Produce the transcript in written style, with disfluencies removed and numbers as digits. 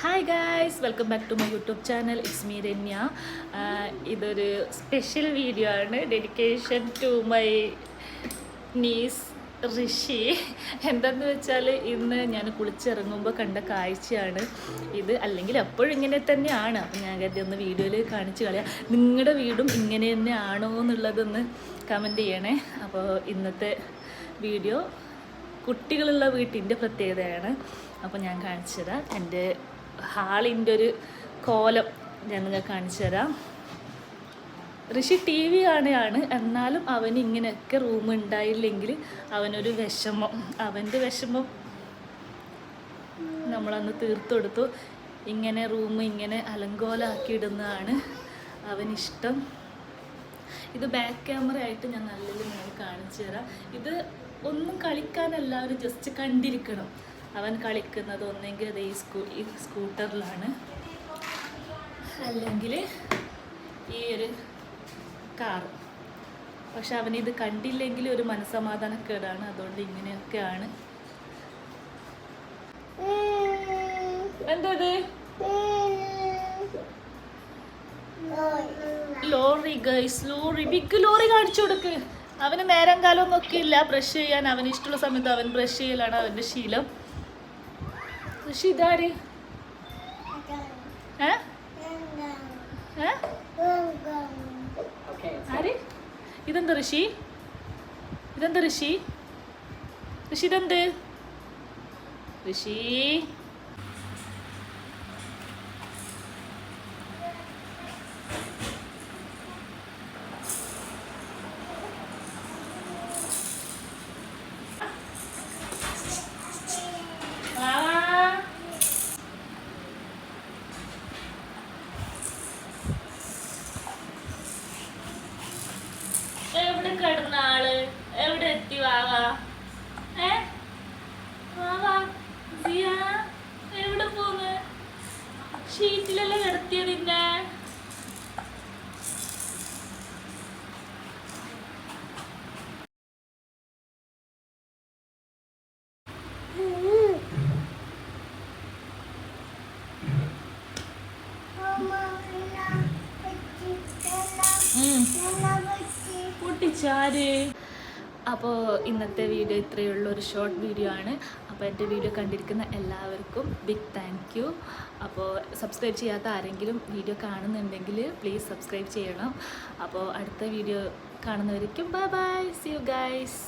Hi guys, welcome back to my YouTube channel. It's me Ramya. ഇതൊരു special video ആണ്, dedication to my niece Rishi. എന്താണെന്ന് വെച്ചാൽ ഇന്ന് ഞാൻ കുളിച്ചിറങ്ങുമ്പോൾ കണ്ട കാഴ്ചയാണ് ഇത്. അല്ലെങ്കിൽ എപ്പോഴും ഇങ്ങനെ തന്നെയാണ്. അപ്പം ഞാൻ കരുതി ഒന്ന് വീഡിയോയിൽ കാണിച്ച് കളയാം. നിങ്ങളുടെ വീടും ഇങ്ങനെ തന്നെ ആണോ എന്നുള്ളതൊന്ന് കമൻറ്റ് ചെയ്യണേ. അപ്പോൾ ഇന്നത്തെ വീഡിയോ കുട്ടികളുള്ള വീട്ടിൻ്റെ പ്രത്യേകതയാണ്. അപ്പോൾ ഞാൻ കാണിച്ചു തരാം. എൻ്റെ ഹാളിൻ്റെ ഒരു കോലം ഞാൻ നിങ്ങൾക്ക് കാണിച്ചു തരാം. ഋഷി ടി വി കാണുകയാണ്, എന്നാലും അവന് ഇങ്ങനെയൊക്കെ റൂം ഉണ്ടായില്ലെങ്കിൽ അവനൊരു വിഷമം. അവൻ്റെ വിഷമം നമ്മളന്ന് തീർത്തു കൊടുത്തു. ഇങ്ങനെ റൂം ഇങ്ങനെ അലങ്കോലമാക്കി ഇടുന്നതാണ് അവനിഷ്ടം. ഇത് ബാക്ക് ക്യാമറ ആയിട്ട് ഞാൻ നല്ലൊരു ഞാൻ കാണിച്ചു തരാം. ഇത് ഒന്നും കളിക്കാനല്ല, അവർ ജസ്റ്റ് കണ്ടിരിക്കണം. അവൻ കളിക്കുന്നത് ഒന്നെങ്കിൽ അത് ഈ സ്കൂട്ടറിലാണ്, അല്ലെങ്കിൽ ഈ ഒരു കാറ്. പക്ഷെ അവനിത് കണ്ടില്ലെങ്കിൽ ഒരു മനസ്സമാധാനക്കേടാണ്. അതുകൊണ്ട് ഇങ്ങനെയൊക്കെയാണ്. എന്തത് lorry guys, lorry, big lorry കാണിച്ചു കൊടുക്ക്. അവന് നേരം കാലം നോക്കിയില്ല ബ്രഷ് ചെയ്യാൻ. അവന് ഇഷ്ടമുള്ള സമയത്ത് അവൻ ബ്രഷ് ചെയ്യലാണ് അവൻ്റെ ശീലം. ഋഷി ഇതാര്? ആര്? ഇതെന്താ ഋഷി? ഇതെന്താ ഋഷി? ഋഷി ഇതെന്ത്? ഋഷി എവിടെ കിടന്ന ആള്? എവിടെ എത്തി? വാവാ, വാവാ, എവിടെ പോന്ന്? ഷീറ്റിലല്ലേ കിടത്തിയതിന്റെ? പൊട്ടിച്ചാര്? അപ്പോൾ ഇന്നത്തെ വീഡിയോ ഇത്രയേ ഉള്ളൂ, ഒരു ഷോർട്ട് വീഡിയോ ആണ്. അപ്പോൾ എൻ്റെ വീഡിയോ കണ്ടിരിക്കുന്ന എല്ലാവർക്കും ബിഗ് താങ്ക് യു. അപ്പോൾ സബ്സ്ക്രൈബ് ചെയ്യാത്ത ആരെങ്കിലും വീഡിയോ കാണുന്നുണ്ടെങ്കിൽ പ്ലീസ് സബ്സ്ക്രൈബ് ചെയ്യണം. അപ്പോൾ അടുത്ത വീഡിയോ കാണുന്നവരേക്കും bye bye, see you guys.